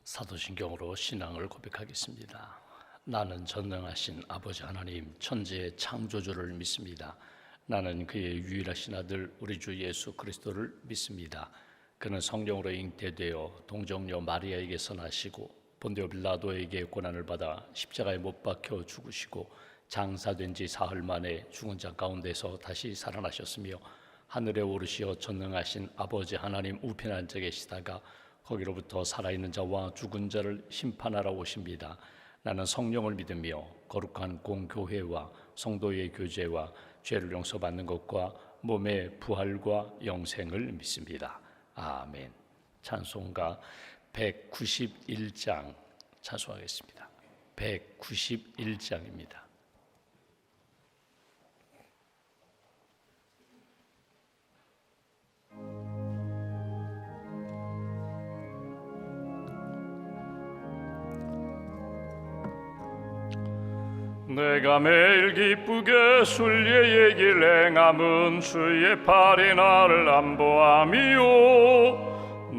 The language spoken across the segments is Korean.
사도신경으로 신앙을 고백하겠습니다. 나는 전능하신 아버지 하나님 천지의 창조주를 믿습니다. 나는 그의 유일하신 아들 우리 주 예수 그리스도를 믿습니다. 그는 성령으로 잉태되어 동정녀 마리아에게서 나시고 본디오 빌라도에게 고난을 받아 십자가에 못 박혀 죽으시고 장사된 지 사흘 만에 죽은 자 가운데서 다시 살아나셨으며 하늘에 오르시어 전능하신 아버지 하나님 우편에 앉아 계시다가 거기로부터 살아있는 자와 죽은 자를 심판하러 오십니다. 나는 성령을 믿으며 거룩한 공교회와 성도의 교제와 죄를 용서받는 것과 몸의 부활과 영생을 믿습니다. 아멘. 찬송가 191장 찬송하겠습니다. 191장입니다. 내가 매일 기쁘게 순리의 길 행함은 주의 팔이 나를 안보함이요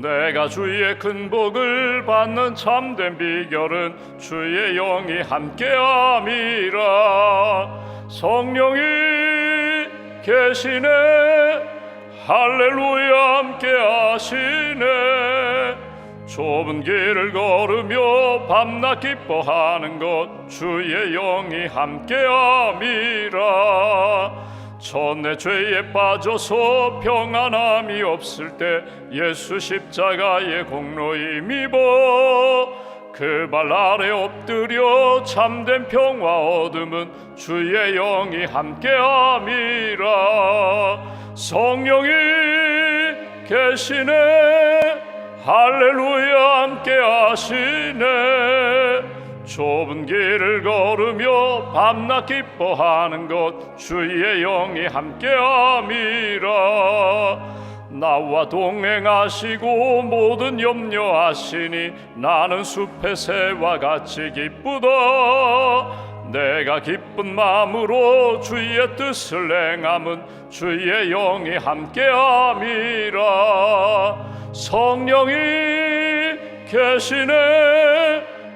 내가 주의 큰 복을 받는 참된 비결은 주의 영이 함께함이라. 성령이 계시네 할렐루야 함께하시네. 좁은 길을 걸으며 밤낮 기뻐하는 것 주의 영이 함께함이라. 전내 죄에 빠져서 평안함이 없을 때 예수 십자가의 공로 힘입어 그 발 아래 엎드려 참된 평화 얻음은 주의 영이 함께함이라. 성령이 계시네 할렐루야 함께하시네. 좁은 길을 걸으며 밤낮 기뻐하는 것 주의 영이 함께함이라. 나와 동행하시고 모든 염려하시니 나는 숲의 새와 같이 기쁘다. 내가 기쁜 마음으로 주의 뜻을 행함은 주의 영이 함께함이라. 성령이 계시네,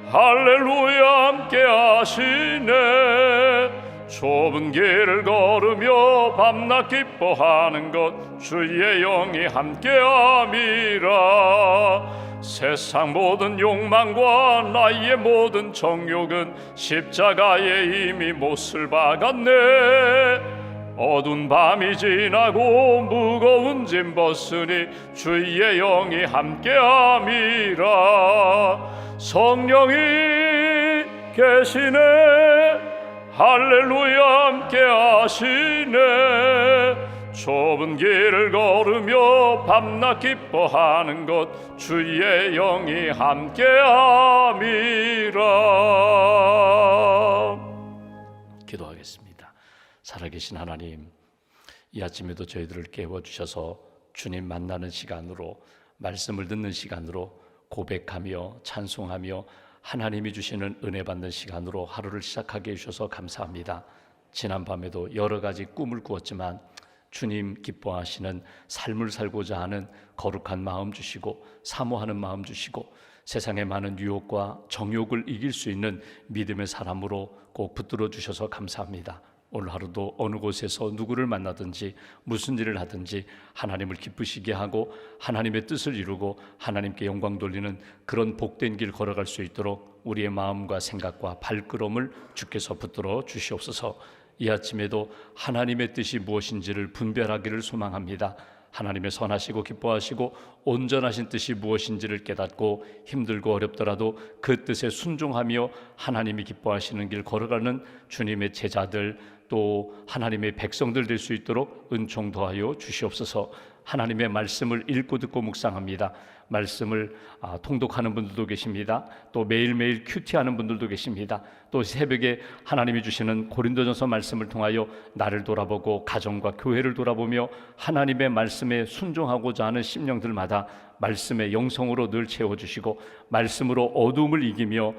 할렐루야 함께하시네. 좁은 길을 걸으며 밤낮 기뻐하는 것 주의 영이 함께함이라. 세상 모든 욕망과 나의 모든 정욕은 십자가에 이미 못을 박았네. 어두운 밤이 지나고 무거운 짐 벗으니 주의 영이 함께함이라. 성령이 계시네, 할렐루야 함께하시네. 좁은 길을 걸으며 밤낮 기뻐하는 것 주의 영이 함께함이라. 기도하겠습니다. 살아계신 하나님, 이 아침에도 저희들을 깨워주셔서 주님 만나는 시간으로, 말씀을 듣는 시간으로 고백하며 찬송하며 하나님이 주시는 은혜 받는 시간으로 하루를 시작하게 해주셔서 감사합니다. 지난밤에도 여러 가지 꿈을 꾸었지만 주님 기뻐하시는 삶을 살고자 하는 거룩한 마음 주시고 사모하는 마음 주시고 세상의 많은 유혹과 정욕을 이길 수 있는 믿음의 사람으로 꼭 붙들어 주셔서 감사합니다. 오늘 하루도 어느 곳에서 누구를 만나든지 무슨 일을 하든지 하나님을 기쁘시게 하고 하나님의 뜻을 이루고 하나님께 영광 돌리는 그런 복된 길 걸어갈 수 있도록 우리의 마음과 생각과 발걸음을 주께서 붙들어 주시옵소서. 이 아침에도 하나님의 뜻이 무엇인지를 분별하기를 소망합니다. 하나님의 선하시고 기뻐하시고 온전하신 뜻이 무엇인지를 깨닫고 힘들고 어렵더라도 그 뜻에 순종하며 하나님이 기뻐하시는 길 걸어가는 주님의 제자들, 또 하나님의 백성들 될 수 있도록 은총 더하여 주시옵소서. 하나님의 말씀을 읽고 듣고 묵상합니다. 말씀을 통독하는 분들도 계십니다. 또 매일매일 큐티하는 분들도 계십니다. 또 새벽에 하나님이 주시는 고린도전서 말씀을 통하여 나를 돌아보고 가정과 교회를 돌아보며 하나님의 말씀에 순종하고자 하는 심령들마다 말씀의 영성으로 늘 채워주시고 말씀으로 어둠을 이기며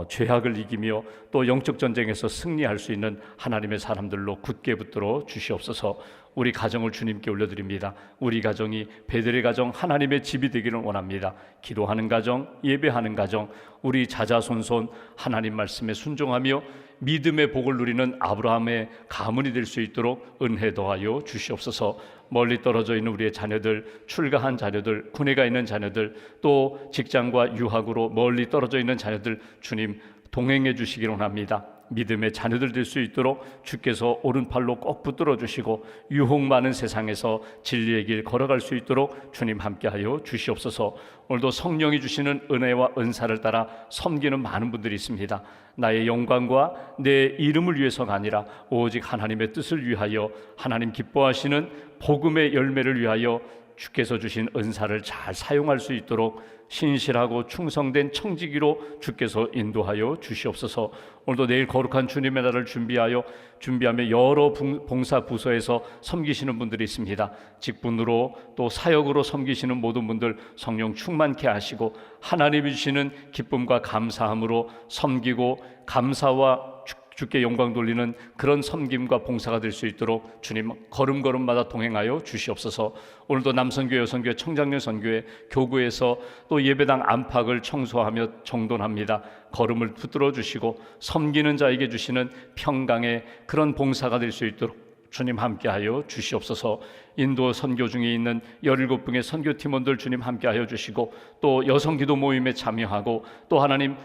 죄악을 이기며 또 영적 전쟁에서 승리할 수 있는 하나님의 사람들로 굳게 붙들어 주시옵소서. 우리 가정을 주님께 올려드립니다. 우리 가정이 베들의 가정, 하나님의 집이 되기를 원합니다. 기도하는 가정, 예배하는 가정, 우리 자자손손 하나님 말씀에 순종하며 믿음의 복을 누리는 아브라함의 가문이 될 수 있도록 은혜 더하여 주시옵소서. 멀리 떨어져 있는 우리의 자녀들, 출가한 자녀들, 군에 가 있는 자녀들, 또 직장과 유학으로 멀리 떨어져 있는 자녀들 주님 동행해 주시기를 원합니다. 믿음의 자녀들 될 수 있도록 주께서 오른팔로 꼭 붙들어 주시고 유혹 많은 세상에서 진리의 길 걸어갈 수 있도록 주님 함께하여 주시옵소서. 오늘도 성령이 주시는 은혜와 은사를 따라 섬기는 많은 분들이 있습니다. 나의 영광과 내 이름을 위해서가 아니라 오직 하나님의 뜻을 위하여 하나님 기뻐하시는 복음의 열매를 위하여 주께서 주신 은사를 잘 사용할 수 있도록 신실하고 충성된 청지기로 주께서 인도하여 주시옵소서. 오늘도 내일 거룩한 주님의 날을 준비하며 여러 봉사 부서에서 섬기시는 분들이 있습니다. 직분으로 또 사역으로 섬기시는 모든 분들 성령 충만케 하시고 하나님이 주시는 기쁨과 감사함으로 섬기고 감사와 주께 영광 돌리는 그런 섬김과 봉사가 될 수 있도록 주님 걸음걸음마다 동행하여 주시옵소서. 오늘도 남선교회, 여선교회, 청장년 선교회, 교구에서 또 예배당 안팎을 청소하며 정돈합니다. 걸음을 붙들어 주시고 섬기는 자에게 주시는 평강의 그런 봉사가 될 수 있도록 주님 함께하여 주시옵소서. 인도 선교 중에 있는 17분의 선교팀원들 주님 함께하여 주시고 또 여성기도 모임에 참여하고 또 하나님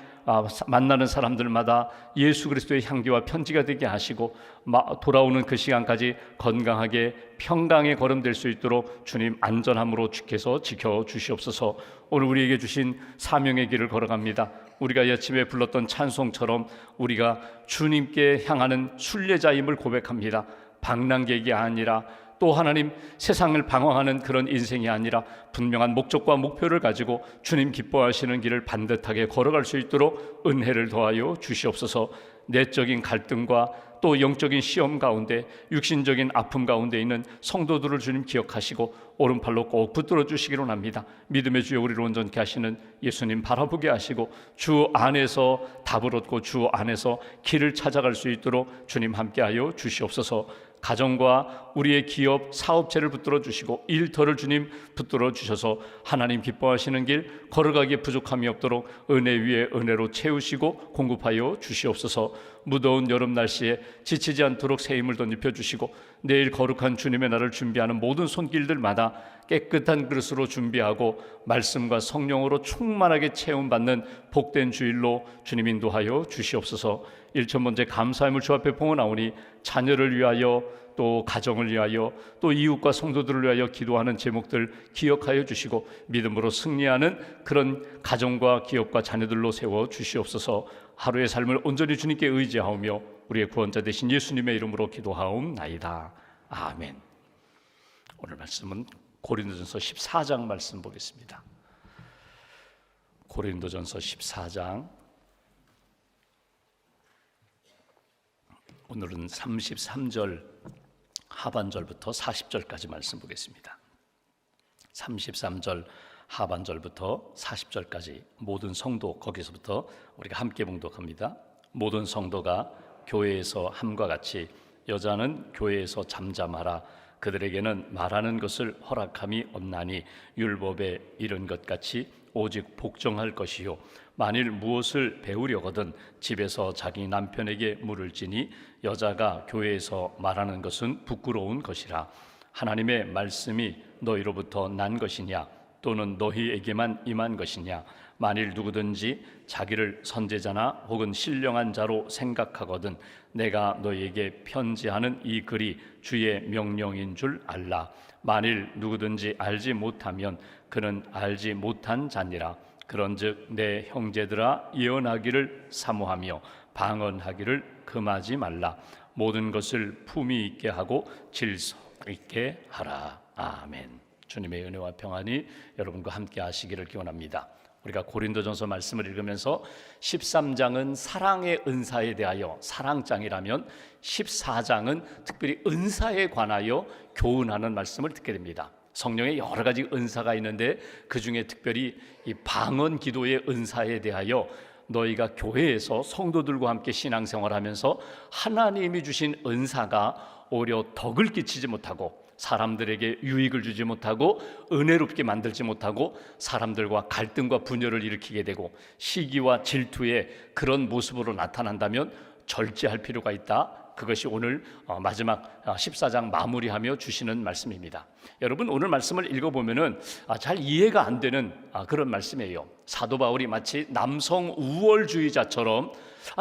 만나는 사람들마다 예수 그리스도의 향기와 편지가 되게 하시고 돌아오는 그 시간까지 건강하게 평강의 걸음 될 수 있도록 주님 안전함으로 주께서 지켜주시옵소서. 오늘 우리에게 주신 사명의 길을 걸어갑니다. 우리가 이 아침에 불렀던 찬송처럼 우리가 주님께 향하는 순례자임을 고백합니다. 방랑객이 아니라 또 하나님 세상을 방황하는 그런 인생이 아니라 분명한 목적과 목표를 가지고 주님 기뻐하시는 길을 반듯하게 걸어갈 수 있도록 은혜를 더하여 주시옵소서. 내적인 갈등과 또 영적인 시험 가운데 육신적인 아픔 가운데 있는 성도들을 주님 기억하시고 오른팔로 꼭 붙들어 주시기를 원합니다. 믿음의 주여 우리를 온전케 하시는 예수님 바라보게 하시고 주 안에서 답을 얻고 주 안에서 길을 찾아갈 수 있도록 주님 함께하여 주시옵소서. 가정과 우리의 기업, 사업체를 붙들어 주시고 일터를 주님 붙들어 주셔서 하나님 기뻐하시는 길 걸어가기에 부족함이 없도록 은혜 위에 은혜로 채우시고 공급하여 주시옵소서. 무더운 여름 날씨에 지치지 않도록 새 힘을 덧입혀 주시고 내일 거룩한 주님의 날을 준비하는 모든 손길들마다 깨끗한 그릇으로 준비하고 말씀과 성령으로 충만하게 채움받는 복된 주일로 주님 인도하여 주시옵소서. 일천번째 감사함을 주 앞에 봉헌하오니 자녀를 위하여 또 가정을 위하여 또 이웃과 성도들을 위하여 기도하는 제목들 기억하여 주시고 믿음으로 승리하는 그런 가정과 기업과 자녀들로 세워 주시옵소서. 하루의 삶을 온전히 주님께 의지하오며 우리의 구원자 되신 예수님의 이름으로 기도하옵나이다. 아멘. 오늘 말씀은 고린도전서 14장 말씀 보겠습니다. 고린도전서 14장, 오늘은 33절 하반절부터 40절까지 말씀 보겠습니다. 33절 하반절부터 40절까지 모든 성도, 거기서부터 우리가 함께 봉독합니다. 모든 성도가 교회에서 함과 같이 여자는 교회에서 잠잠하라. 그들에게는 말하는 것을 허락함이 없나니 율법에 이른 것 같이 오직 복종할 것이요 만일 무엇을 배우려거든 집에서 자기 남편에게 물을지니 여자가 교회에서 말하는 것은 부끄러운 것이라. 하나님의 말씀이 너희로부터 난 것이냐 또는 너희에게만 임한 것이냐. 만일 누구든지 자기를 선제자나 혹은 신령한 자로 생각하거든 내가 너희에게 편지하는 이 글이 주의 명령인 줄 알라. 만일 누구든지 알지 못하면 그는 알지 못한 자니라. 그런즉 내 형제들아 예언하기를 사모하며 방언하기를 금하지 말라. 모든 것을 품위 있게 하고 질서 있게 하라. 아멘. 주님의 은혜와 평안이 여러분과 함께 하시기를 기원합니다. 우리가 고린도전서 말씀을 읽으면서 13장은 사랑의 은사에 대하여 사랑장이라면 14장은 특별히 은사에 관하여 교훈하는 말씀을 듣게 됩니다. 성령의 여러 가지 은사가 있는데 그 중에 특별히 이 방언 기도의 은사에 대하여 너희가 교회에서 성도들과 함께 신앙생활하면서 하나님이 주신 은사가 오히려 덕을 끼치지 못하고 사람들에게 유익을 주지 못하고 은혜롭게 만들지 못하고 사람들과 갈등과 분열을 일으키게 되고 시기와 질투의 그런 모습으로 나타난다면 절제할 필요가 있다. 그것이 오늘 마지막 14장 마무리하며 주시는 말씀입니다. 여러분 오늘 말씀을 읽어보면은 잘 이해가 안 되는 그런 말씀이에요. 사도 바울이 마치 남성 우월주의자처럼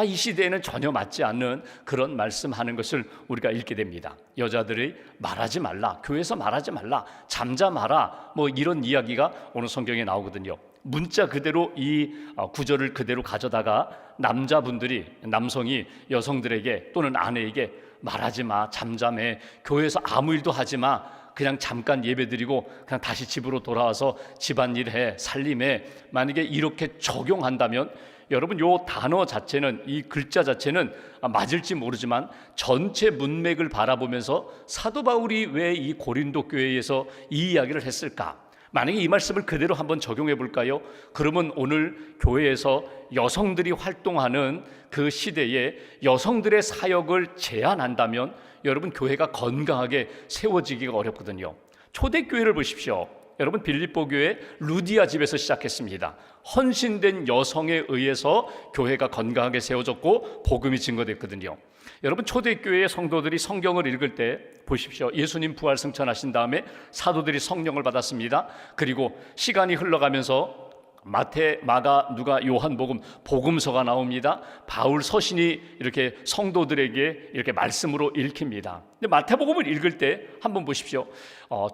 이 시대에는 전혀 맞지 않는 그런 말씀하는 것을 우리가 읽게 됩니다. 여자들이 말하지 말라, 교회에서 말하지 말라, 잠잠하라, 뭐 이런 이야기가 오늘 성경에 나오거든요. 문자 그대로 이 구절을 그대로 가져다가 남성이 여성들에게 또는 아내에게 말하지 마, 잠잠해, 교회에서 아무 일도 하지 마, 그냥 잠깐 예배드리고 그냥 다시 집으로 돌아와서 집안일 해, 살림해. 만약에 이렇게 적용한다면 여러분 요 단어 자체는, 이 글자 자체는 맞을지 모르지만 전체 문맥을 바라보면서 사도 바울이 왜 이 고린도 교회에서 이 이야기를 했을까? 만약에 이 말씀을 그대로 한번 적용해 볼까요? 그러면 오늘 교회에서 여성들이 활동하는 그 시대에 여성들의 사역을 제한한다면 여러분 교회가 건강하게 세워지기가 어렵거든요. 초대교회를 보십시오. 여러분 빌립보 교회 루디아 집에서 시작했습니다. 헌신된 여성에 의해서 교회가 건강하게 세워졌고 복음이 증거됐거든요. 여러분 초대교회의 성도들이 성경을 읽을 때 보십시오. 예수님 부활 승천하신 다음에 사도들이 성령을 받았습니다. 그리고 시간이 흘러가면서 마태, 마가, 누가, 요한복음, 복음서가 나옵니다. 바울 서신이 이렇게 성도들에게 이렇게 말씀으로 읽힙니다. 근데 마태복음을 읽을 때 한번 보십시오.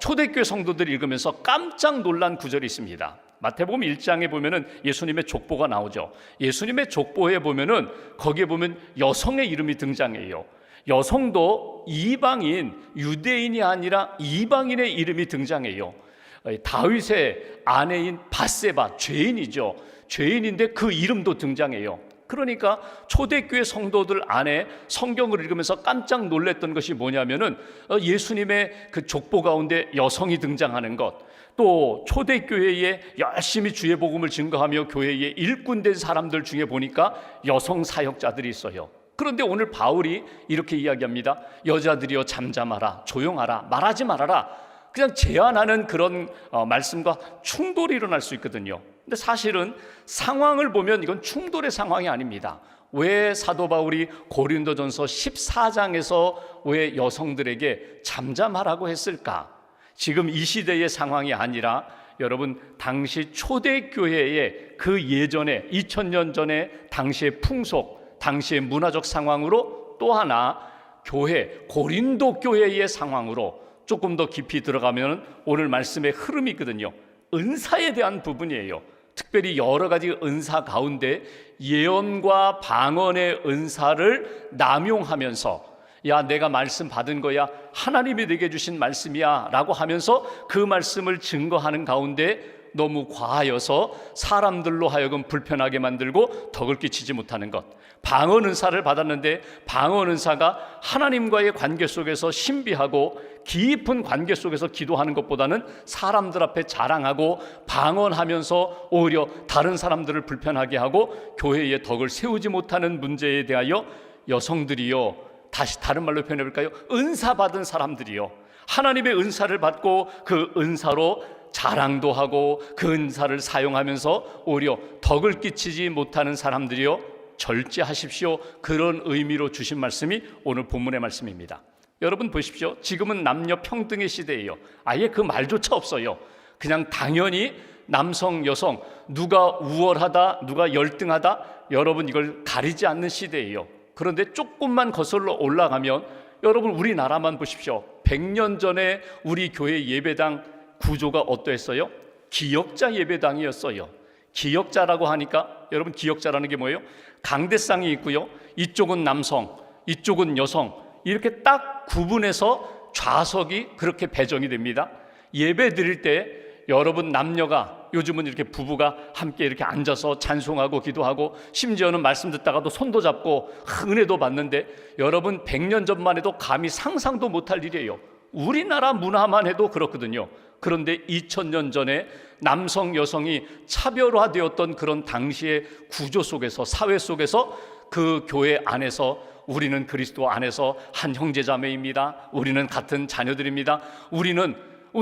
초대교회 성도들이 읽으면서 깜짝 놀란 구절이 있습니다. 마태복음 1장에 보면은 예수님의 족보가 나오죠. 예수님의 족보에 보면은 거기에 보면 여성의 이름이 등장해요. 여성도 이방인, 유대인이 아니라 이방인의 이름이 등장해요. 다윗의 아내인 밧세바, 죄인이죠. 죄인인데 그 이름도 등장해요. 그러니까 초대교회 성도들 안에 성경을 읽으면서 깜짝 놀랐던 것이 뭐냐면은 예수님의 그 족보 가운데 여성이 등장하는 것, 또 초대교회에 열심히 주의 복음을 증거하며 교회에 일꾼된 사람들 중에 보니까 여성 사역자들이 있어요. 그런데 오늘 바울이 이렇게 이야기합니다. 여자들이여 잠잠하라, 조용하라, 말하지 말아라. 그냥 제안하는 그런 말씀과 충돌이 일어날 수 있거든요. 근데 사실은 상황을 보면 이건 충돌의 상황이 아닙니다. 왜 사도 바울이 고린도전서 14장에서 왜 여성들에게 잠잠하라고 했을까? 지금 이 시대의 상황이 아니라 여러분 당시 초대교회의 그 예전에 2000년 전에 당시의 풍속, 당시의 문화적 상황으로 또 하나 교회, 고린도 교회의 상황으로 조금 더 깊이 들어가면 오늘 말씀의 흐름이 있거든요. 은사에 대한 부분이에요. 특별히 여러 가지 은사 가운데 예언과 방언의 은사를 남용하면서 야, 내가 말씀 받은 거야, 하나님이 내게 주신 말씀이야 라고 하면서 그 말씀을 증거하는 가운데 너무 과하여서 사람들로 하여금 불편하게 만들고 덕을 끼치지 못하는 것. 방언 은사를 받았는데 방언 은사가 하나님과의 관계 속에서 신비하고 깊은 관계 속에서 기도하는 것보다는 사람들 앞에 자랑하고 방언하면서 오히려 다른 사람들을 불편하게 하고 교회의 덕을 세우지 못하는 문제에 대하여 여성들이요, 다시 다른 말로 표현해 볼까요? 은사 받은 사람들이요, 하나님의 은사를 받고 그 은사로 자랑도 하고 그 은사를 사용하면서 오히려 덕을 끼치지 못하는 사람들이요, 절제하십시오. 그런 의미로 주신 말씀이 오늘 본문의 말씀입니다. 여러분 보십시오. 지금은 남녀 평등의 시대예요. 아예 그 말조차 없어요. 그냥 당연히 남성, 여성, 누가 우월하다, 누가 열등하다, 여러분 이걸 가리지 않는 시대예요. 그런데 조금만 거슬러 올라가면 여러분 우리나라만 보십시오. 100년 전에 우리 교회 예배당 구조가 어떠했어요? 기역자 예배당이었어요. 기역자라고 하니까 여러분 기역자라는 게 뭐예요? 강대상이 있고요, 이쪽은 남성, 이쪽은 여성, 이렇게 딱 구분해서 좌석이 그렇게 배정이 됩니다. 예배 드릴 때 여러분 남녀가, 요즘은 이렇게 부부가 함께 이렇게 앉아서 찬송하고 기도하고 심지어는 말씀 듣다가도 손도 잡고 은혜도 받는데 여러분 100년 전만 해도 감히 상상도 못할 일이에요. 우리나라 문화만 해도 그렇거든요. 그런데 2000년 전에 남성 여성이 차별화되었던 그런 당시의 구조 속에서, 사회 속에서 그 교회 안에서 우리는 그리스도 안에서 한 형제자매입니다, 우리는 같은 자녀들입니다, 우리는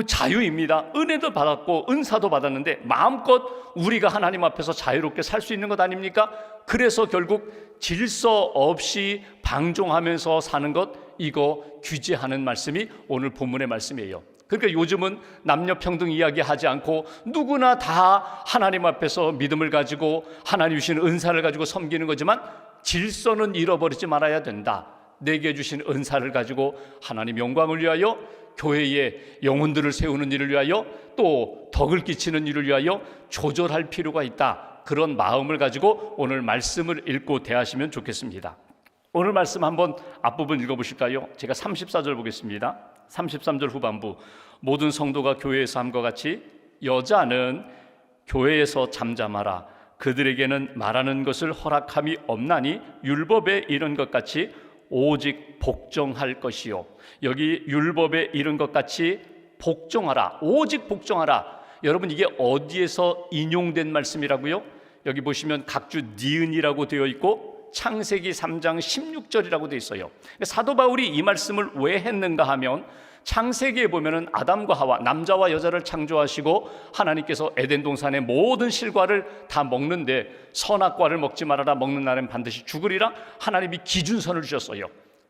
자유입니다, 은혜도 받았고 은사도 받았는데 마음껏 우리가 하나님 앞에서 자유롭게 살 수 있는 것 아닙니까? 그래서 결국 질서 없이 방종하면서 사는 것, 이거 규제하는 말씀이 오늘 본문의 말씀이에요. 그러니까 요즘은 남녀평등 이야기하지 않고 누구나 다 하나님 앞에서 믿음을 가지고 하나님 주신 은사를 가지고 섬기는 거지만 질서는 잃어버리지 말아야 된다. 내게 주신 은사를 가지고 하나님 영광을 위하여, 교회의 영혼들을 세우는 일을 위하여, 또 덕을 끼치는 일을 위하여 조절할 필요가 있다. 그런 마음을 가지고 오늘 말씀을 읽고 대하시면 좋겠습니다. 오늘 말씀 한번 앞부분 읽어보실까요? 제가 34절 보겠습니다. 33절 후반부. 모든 성도가 교회에서 함과 같이 여자는 교회에서 잠잠하라. 그들에게는 말하는 것을 허락함이 없나니 율법에 이른 것 같이 오직 복종할 것이요. 여기 율법에 이른 것 같이 복종하라, 오직 복종하라. 여러분 이게 어디에서 인용된 말씀이라고요? 여기 보시면 각주 니은이라고 되어 있고 창세기 3장 16절이라고 되어 있어요. 사도 바울이 이 말씀을 왜 했는가 하면 창세기에 보면은 아담과 하와, 남자와 여자를 창조하시고 하나님께서 에덴 동산의 모든 실과를 다 먹는데 선악과를 먹지 말아라, 먹는 날엔 반드시 죽으리라 하나님이 기준선을 주셨어요.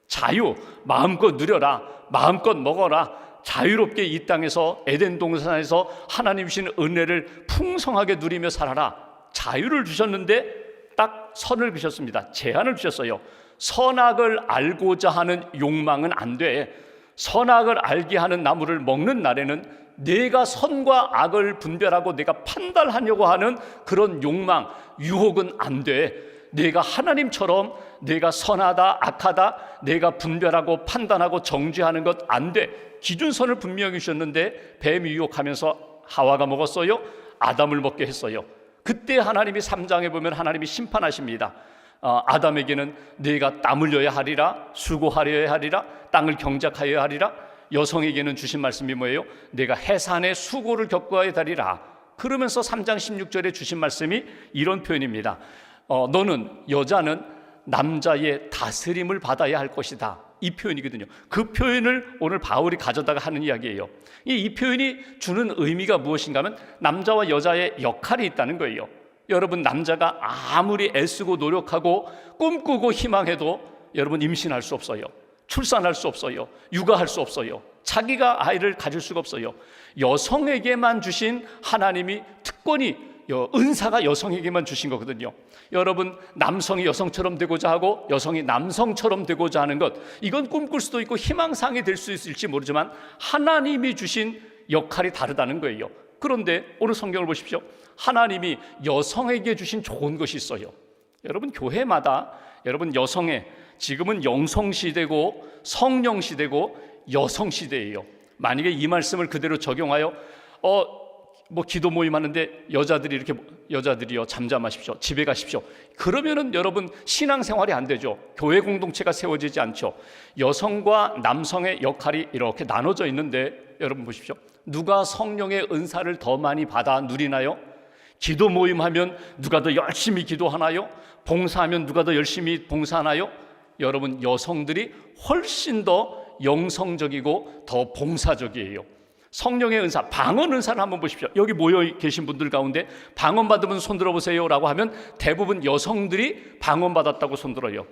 자유, 마음껏 누려라, 마음껏 먹어라, 자유롭게 이 땅에서 에덴 동산에서 하나님 주신 은혜를 풍성하게 누리며 살아라. 자유를 주셨는데 딱 선을 그셨습니다. 제한을 주셨어요. 선악을 알고자 하는 욕망은 안 돼. 선악을 알게 하는 나무를 먹는 날에는 내가 선과 악을 분별하고 내가 판단하려고 하는 그런 욕망, 유혹은 안 돼. 내가 하나님처럼 내가 선하다, 악하다, 내가 분별하고 판단하고 정죄하는 것 안 돼. 기준선을 분명히 주셨는데 뱀이 유혹하면서 하와가 먹었어요. 아담을 먹게 했어요. 그때 하나님이 3장에 보면 하나님이 심판하십니다. 아담에게는 네가 땀 흘려야 하리라, 수고하려야 하리라, 땅을 경작하여야 하리라. 여성에게는 주신 말씀이 뭐예요? 내가 해산의 수고를 겪어야 하리라. 그러면서 3장 16절에 주신 말씀이 이런 표현입니다. 여자는 남자의 다스림을 받아야 할 것이다. 이 표현이거든요. 그 표현을 오늘 바울이 가져다가 하는 이야기예요. 이 표현이 주는 의미가 무엇인가 하면 남자와 여자의 역할이 있다는 거예요. 여러분, 남자가 아무리 애쓰고 노력하고 꿈꾸고 희망해도 여러분 임신할 수 없어요. 출산할 수 없어요. 육아할 수 없어요. 자기가 아이를 가질 수가 없어요. 여성에게만 주신 하나님이 특권이, 은사가 여성에게만 주신 거거든요. 여러분, 남성이 여성처럼 되고자 하고 여성이 남성처럼 되고자 하는 것, 이건 꿈꿀 수도 있고 희망사항이 될 수 있을지 모르지만 하나님이 주신 역할이 다르다는 거예요. 그런데 오늘 성경을 보십시오. 하나님이 여성에게 주신 좋은 것이 있어요. 여러분, 교회마다 여러분, 여성의, 지금은 영성시대고 성령시대고 여성시대예요. 만약에 이 말씀을 그대로 적용하여 기도 모임 하는데 여자들이요 잠잠하십시오, 집에 가십시오, 그러면은 여러분 신앙생활이 안 되죠. 교회 공동체가 세워지지 않죠. 여성과 남성의 역할이 이렇게 나눠져 있는데 여러분 보십시오. 누가 성령의 은사를 더 많이 받아 누리나요? 기도 모임 하면 누가 더 열심히 기도하나요? 봉사하면 누가 더 열심히 봉사하나요? 여러분, 여성들이 훨씬 더 영성적이고 더 봉사적이에요. 성령의 은사, 방언 은사를 한번 보십시오. 여기 모여 계신 분들 가운데 방언 받으면 손 들어보세요 라고 하면 대부분 여성들이 방언 받았다고 손 들어요.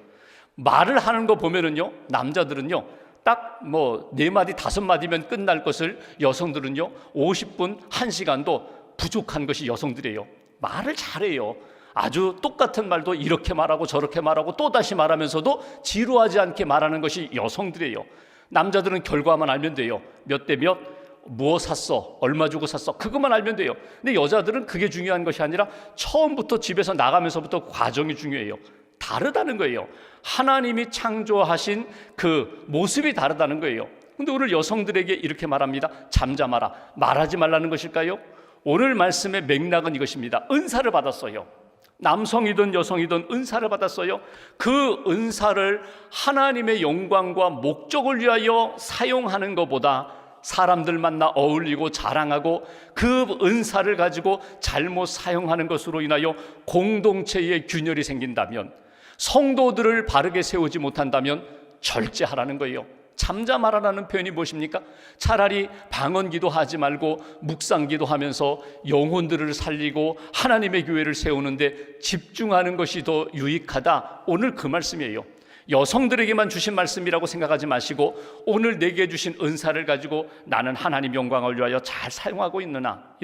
말을 하는 거 보면은요, 남자들은요 딱 4마디 5마디면 끝날 것을 여성들은요 50분 1시간도 부족한 것이 여성들이에요. 말을 잘해요. 아주 똑같은 말도 이렇게 말하고 저렇게 말하고 또다시 말하면서도 지루하지 않게 말하는 것이 여성들이에요. 남자들은 결과만 알면 돼요. 몇 대 몇, 뭐 샀어, 얼마 주고 샀어, 그것만 알면 돼요. 근데 여자들은 그게 중요한 것이 아니라 처음부터 집에서 나가면서부터 과정이 중요해요. 다르다는 거예요. 하나님이 창조하신 그 모습이 다르다는 거예요. 근데 오늘 여성들에게 이렇게 말합니다. 잠잠하라. 말하지 말라는 것일까요? 오늘 말씀의 맥락은 이것입니다. 은사를 받았어요. 남성이든 여성이든 은사를 받았어요. 그 은사를 하나님의 영광과 목적을 위하여 사용하는 것보다 사람들 만나 어울리고 자랑하고 그 은사를 가지고 잘못 사용하는 것으로 인하여 공동체의 균열이 생긴다면, 성도들을 바르게 세우지 못한다면 절제하라는 거예요. 잠잠하라는 표현이 무엇입니까? 차라리 방언기도 하지 말고 묵상기도 하면서 영혼들을 살리고 하나님의 교회를 세우는데 집중하는 것이 더 유익하다. 오늘 그 말씀이에요. 여성들에게만 주신 말씀이라고 생각하지 마시고 오늘 내게 주신 은사를 가지고 나는 하나님 영광을 위하여 잘 사용하고 있는가?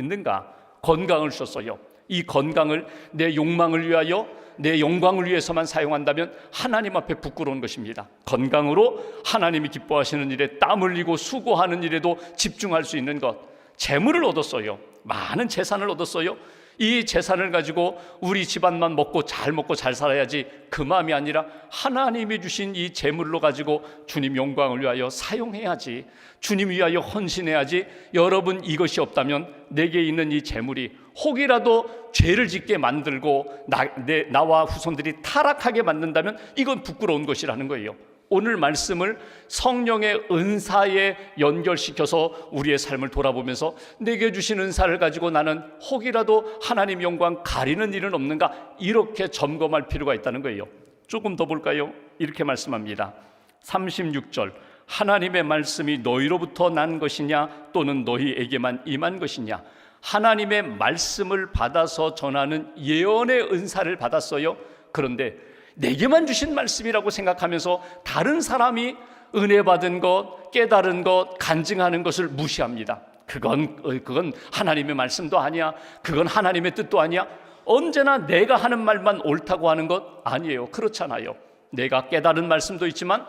건강을 주셨어요. 이 건강을 내 욕망을 위하여, 내 영광을 위해서만 사용한다면 하나님 앞에 부끄러운 것입니다. 건강으로 하나님이 기뻐하시는 일에 땀 흘리고 수고하는 일에도 집중할 수 있는 것. 재물을 얻었어요. 많은 재산을 얻었어요. 이 재산을 가지고 우리 집안만 먹고 잘 살아야지, 그 마음이 아니라 하나님이 주신 이 재물로 가지고 주님 영광을 위하여 사용해야지, 주님 위하여 헌신해야지. 여러분, 이것이 없다면 내게 있는 이 재물이 혹이라도 죄를 짓게 만들고 나와 후손들이 타락하게 만든다면 이건 부끄러운 것이라는 거예요. 오늘 말씀을 성령의 은사에 연결시켜서 우리의 삶을 돌아보면서 내게 주신 은사를 가지고 나는 혹이라도 하나님 영광 가리는 일은 없는가, 이렇게 점검할 필요가 있다는 거예요. 조금 더 볼까요? 이렇게 말씀합니다. 36절, 하나님의 말씀이 너희로부터 난 것이냐 또는 너희에게만 임한 것이냐. 하나님의 말씀을 받아서 전하는 예언의 은사를 받았어요. 그런데 내게만 주신 말씀이라고 생각하면서 다른 사람이 은혜 받은 것, 깨달은 것, 간증하는 것을 무시합니다. 그건 하나님의 말씀도 아니야. 그건 하나님의 뜻도 아니야. 언제나 내가 하는 말만 옳다고 하는 것 아니에요. 그렇잖아요. 내가 깨달은 말씀도 있지만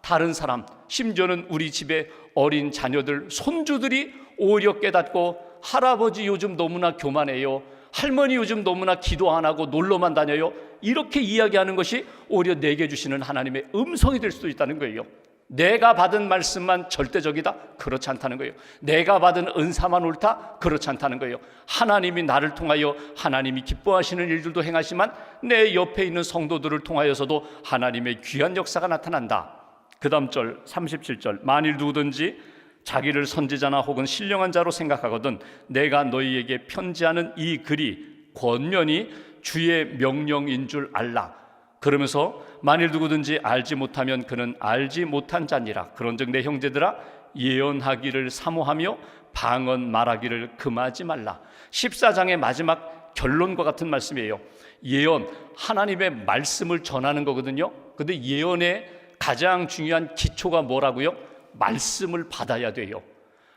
다른 사람, 심지어는 우리 집에 어린 자녀들, 손주들이 오히려 깨닫고, 할아버지 요즘 너무나 교만해요, 할머니 요즘 너무나 기도 안 하고 놀러만 다녀요, 이렇게 이야기하는 것이 오히려 내게 주시는 하나님의 음성이 될 수도 있다는 거예요. 내가 받은 말씀만 절대적이다? 그렇지 않다는 거예요. 내가 받은 은사만 옳다? 그렇지 않다는 거예요. 하나님이 나를 통하여 하나님이 기뻐하시는 일들도 행하지만 내 옆에 있는 성도들을 통하여서도 하나님의 귀한 역사가 나타난다. 그 다음 절 37절, 만일 누구든지 자기를 선지자나 혹은 신령한 자로 생각하거든 내가 너희에게 편지하는 이 글이 권면이 주의 명령인 줄 알라. 그러면서 만일 누구든지 알지 못하면 그는 알지 못한 자니라. 그런즉 내 형제들아 예언하기를 사모하며 방언 말하기를 금하지 말라. 14장의 마지막 결론과 같은 말씀이에요. 예언, 하나님의 말씀을 전하는 거거든요. 근데 예언의 가장 중요한 기초가 뭐라고요? 말씀을 받아야 돼요.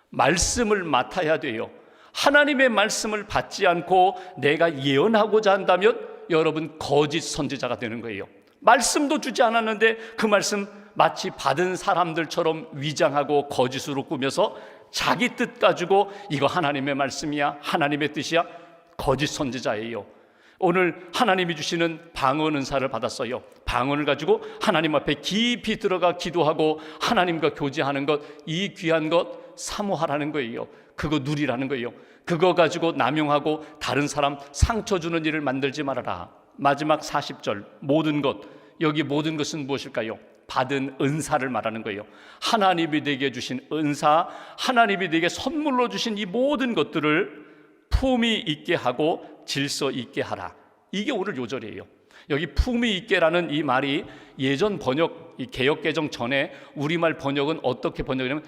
말씀을 맡아야 돼요. 하나님의 말씀을 받지 않고 내가 예언하고자 한다면 여러분 거짓 선지자가 되는 거예요. 말씀도 주지 않았는데 그 말씀 마치 받은 사람들처럼 위장하고 거짓으로 꾸며서 자기 뜻 가지고 이거 하나님의 말씀이야, 하나님의 뜻이야. 거짓 선지자예요. 오늘 하나님이 주시는 방언 은사를 받았어요. 방언을 가지고 하나님 앞에 깊이 들어가 기도하고 하나님과 교제하는 것, 이 귀한 것 사모하라는 거예요. 그거 누리라는 거예요. 그거 가지고 남용하고 다른 사람 상처 주는 일을 만들지 말아라. 마지막 40절, 모든 것, 여기 모든 것은 무엇일까요? 받은 은사를 말하는 거예요. 하나님이 내게 주신 은사, 하나님이 내게 선물로 주신 이 모든 것들을 품위 있게 하고 질서 있게 하라. 이게 오늘 요절이에요. 여기 품위 있게라는 이 말이 예전 번역, 이 개역개정 전에 우리말 번역은 어떻게 번역하냐면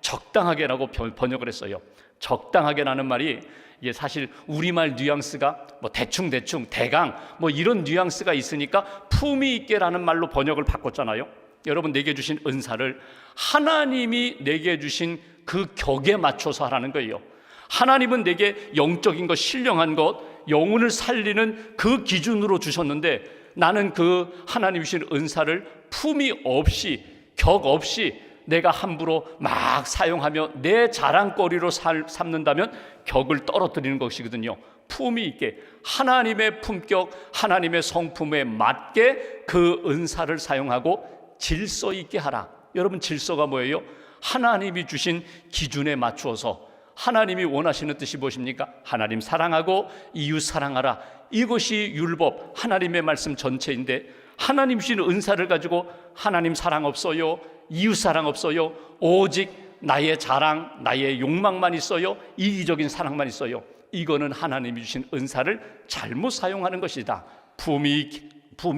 적당하게라고 번역을 했어요. 적당하게라는 말이 이게 사실 우리말 뉘앙스가 뭐 대충 대강 뭐 이런 뉘앙스가 있으니까 품위 있게라는 말로 번역을 바꿨잖아요. 여러분 내게 주신 은사를 하나님이 내게 주신 그 격에 맞춰서 하라는 거예요. 하나님은 내게 영적인 것, 신령한 것, 영혼을 살리는 그 기준으로 주셨는데 나는 그 하나님 주신 은사를 품위 없이, 격 없이 내가 함부로 막 사용하며 내 자랑거리로 삼는다면 격을 떨어뜨리는 것이거든요. 품위 있게 하나님의 품격, 하나님의 성품에 맞게 그 은사를 사용하고 질서 있게 하라. 여러분 질서가 뭐예요? 하나님이 주신 기준에 맞추어서 하나님이 원하시는 뜻이 무엇입니까? 하나님 사랑하고 이웃 사랑하라. 이것이 율법, 하나님의 말씀 전체인데 하나님 주신 은사를 가지고 하나님 사랑 없어요, 이웃 사랑 없어요, 오직 나의 자랑, 나의 욕망만 있어요, 이기적인 사랑만 있어요. 이거는 하나님이 주신 은사를 잘못 사용하는 것이다. 품위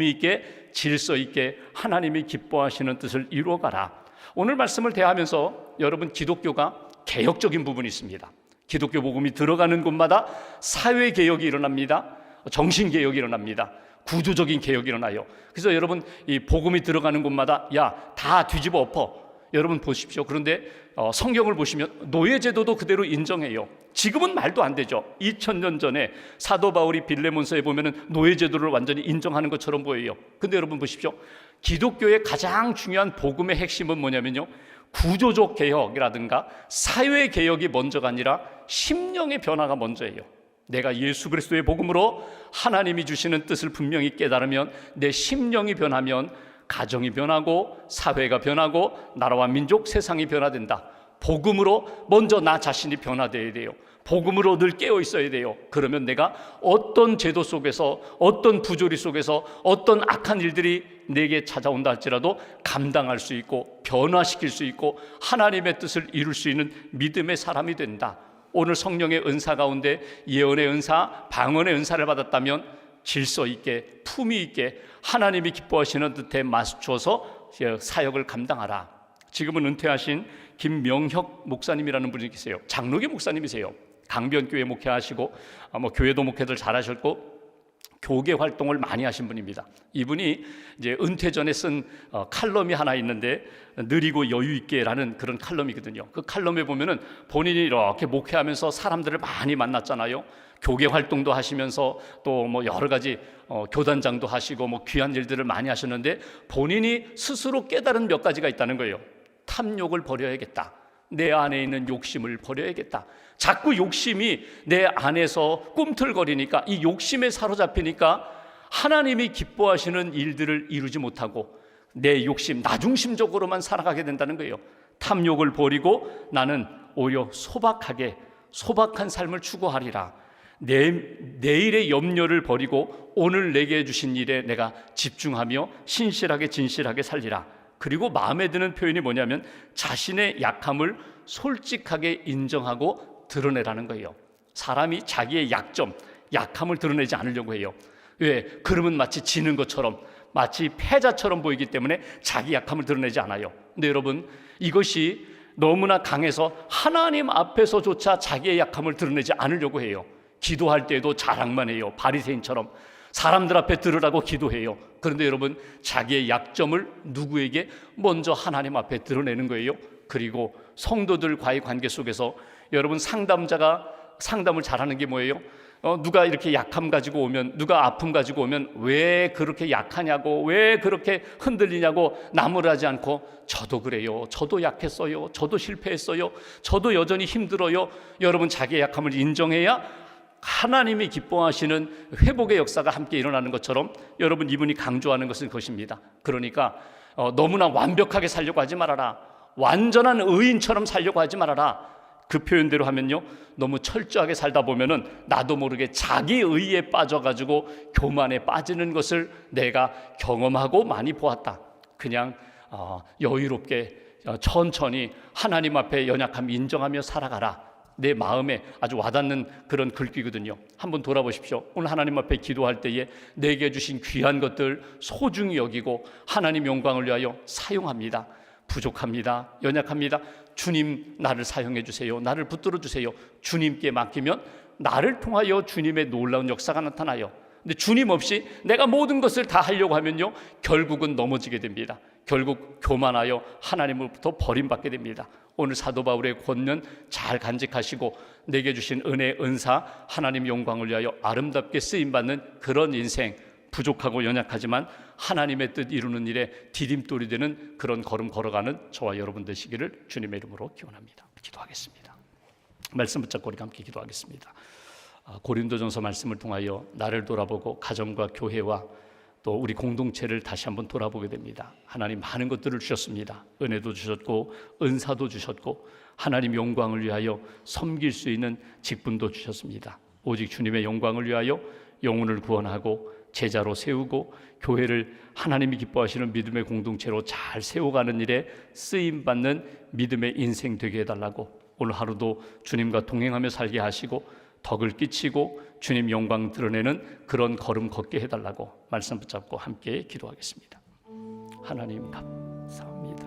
있게 질서 있게 하나님이 기뻐하시는 뜻을 이루어가라. 오늘 말씀을 대하면서 여러분 기독교가 개혁적인 부분이 있습니다. 기독교 복음이 들어가는 곳마다 사회개혁이 일어납니다. 정신개혁이 일어납니다. 구조적인 개혁이 일어나요. 그래서 여러분 이 복음이 들어가는 곳마다 다 뒤집어 엎어. 여러분 보십시오. 그런데 성경을 보시면 노예제도도 그대로 인정해요. 지금은 말도 안 되죠. 2000년 전에 사도 바울이 빌레몬서에 보면은 노예제도를 완전히 인정하는 것처럼 보여요. 근데 여러분 보십시오. 기독교의 가장 중요한 복음의 핵심은 뭐냐면요, 구조적 개혁이라든가 사회 개혁이 먼저가 아니라 심령의 변화가 먼저예요. 내가 예수 그리스도의 복음으로 하나님이 주시는 뜻을 분명히 깨달으면 내 심령이 변하면 가정이 변하고 사회가 변하고 나라와 민족, 세상이 변화된다. 복음으로 먼저 나 자신이 변화되어야 돼요. 복음으로 늘 깨어 있어야 돼요. 그러면 내가 어떤 제도 속에서, 어떤 부조리 속에서, 어떤 악한 일들이 내게 찾아온다 할지라도 감당할 수 있고 변화시킬 수 있고 하나님의 뜻을 이룰 수 있는 믿음의 사람이 된다. 오늘 성령의 은사 가운데 예언의 은사, 방언의 은사를 받았다면 질서 있게, 품위 있게 하나님이 기뻐하시는 뜻에 맞춰서 사역을 감당하라. 지금은 은퇴하신 김명혁 목사님이라는 분이 계세요. 장로교 목사님이세요. 강변교회 목회하시고 교회도 목회들 잘하셨고 교계 활동을 많이 하신 분입니다. 이분이 이제 은퇴 전에 쓴 칼럼이 하나 있는데 느리고 여유 있게라는 그런 칼럼이거든요. 그 칼럼에 보면은 본인이 이렇게 목회하면서 사람들을 많이 만났잖아요. 교계 활동도 하시면서 또 여러 가지 교단장도 하시고 귀한 일들을 많이 하셨는데 본인이 스스로 깨달은 몇 가지가 있다는 거예요. 탐욕을 버려야겠다. 내 안에 있는 욕심을 버려야겠다. 자꾸 욕심이 내 안에서 꿈틀거리니까 이 욕심에 사로잡히니까 하나님이 기뻐하시는 일들을 이루지 못하고 내 욕심, 나 중심적으로만 살아가게 된다는 거예요. 탐욕을 버리고 나는 오히려 소박한 삶을 추구하리라. 내일의 염려를 버리고 오늘 내게 주신 일에 내가 집중하며 신실하게 진실하게 살리라. 그리고 마음에 드는 표현이 뭐냐면 자신의 약함을 솔직하게 인정하고 드러내라는 거예요. 사람이 자기의 약함을 드러내지 않으려고 해요. 왜? 그러면 마치 지는 것처럼, 마치 패자처럼 보이기 때문에 자기 약함을 드러내지 않아요. 근데 여러분, 이것이 너무나 강해서 하나님 앞에서조차 자기의 약함을 드러내지 않으려고 해요. 기도할 때에도 자랑만 해요. 바리새인처럼 사람들 앞에 들으라고 기도해요. 그런데 여러분, 자기의 약점을 누구에게? 먼저 하나님 앞에 드러내는 거예요. 그리고 성도들과의 관계 속에서 여러분, 상담자가 상담을 잘하는 게 뭐예요? 누가 이렇게 약함 가지고 오면, 누가 아픔 가지고 오면 왜 그렇게 약하냐고, 왜 그렇게 흔들리냐고 나무라지 않고, 저도 그래요, 저도 약했어요, 저도 실패했어요, 저도 여전히 힘들어요. 여러분, 자기의 약함을 인정해야 하나님이 기뻐하시는 회복의 역사가 함께 일어나는 것처럼 여러분, 이분이 강조하는 것은 그것입니다. 그러니까 너무나 완벽하게 살려고 하지 말아라. 완전한 의인처럼 살려고 하지 말아라. 그 표현대로 하면요, 너무 철저하게 살다 보면은 나도 모르게 자기 의에 빠져가지고 교만에 빠지는 것을 내가 경험하고 많이 보았다. 그냥 여유롭게 천천히 하나님 앞에 연약함 인정하며 살아가라. 내 마음에 아주 와닿는 그런 글귀거든요. 한번 돌아보십시오. 오늘 하나님 앞에 기도할 때에 내게 주신 귀한 것들 소중히 여기고 하나님 영광을 위하여 사용합니다. 부족합니다. 연약합니다. 주님, 나를 사용해 주세요. 나를 붙들어 주세요. 주님께 맡기면 나를 통하여 주님의 놀라운 역사가 나타나요. 근데 주님 없이 내가 모든 것을 다 하려고 하면요, 결국은 넘어지게 됩니다. 결국 교만하여 하나님으로부터 버림받게 됩니다. 오늘 사도 바울의 권면 잘 간직하시고 내게 주신 은혜, 은사, 하나님 영광을 위하여 아름답게 쓰임받는 그런 인생, 부족하고 연약하지만 하나님의 뜻 이루는 일에 디딤돌이 되는 그런 걸음 걸어가는 저와 여러분 되시기를 주님의 이름으로 기원합니다. 기도하겠습니다. 말씀 붙잡고 우리 함께 기도하겠습니다. 고린도전서 말씀을 통하여 나를 돌아보고 가정과 교회와 또 우리 공동체를 다시 한번 돌아보게 됩니다. 하나님 많은 것들을 주셨습니다. 은혜도 주셨고 은사도 주셨고 하나님 영광을 위하여 섬길 수 있는 직분도 주셨습니다. 오직 주님의 영광을 위하여 영혼을 구원하고 제자로 세우고 교회를 하나님이 기뻐하시는 믿음의 공동체로 잘 세워가는 일에 쓰임받는 믿음의 인생 되게 해달라고, 오늘 하루도 주님과 동행하며 살게 하시고 덕을 끼치고 주님 영광 드러내는 그런 걸음 걷게 해달라고 말씀 붙잡고 함께 기도하겠습니다. 하나님 감사합니다.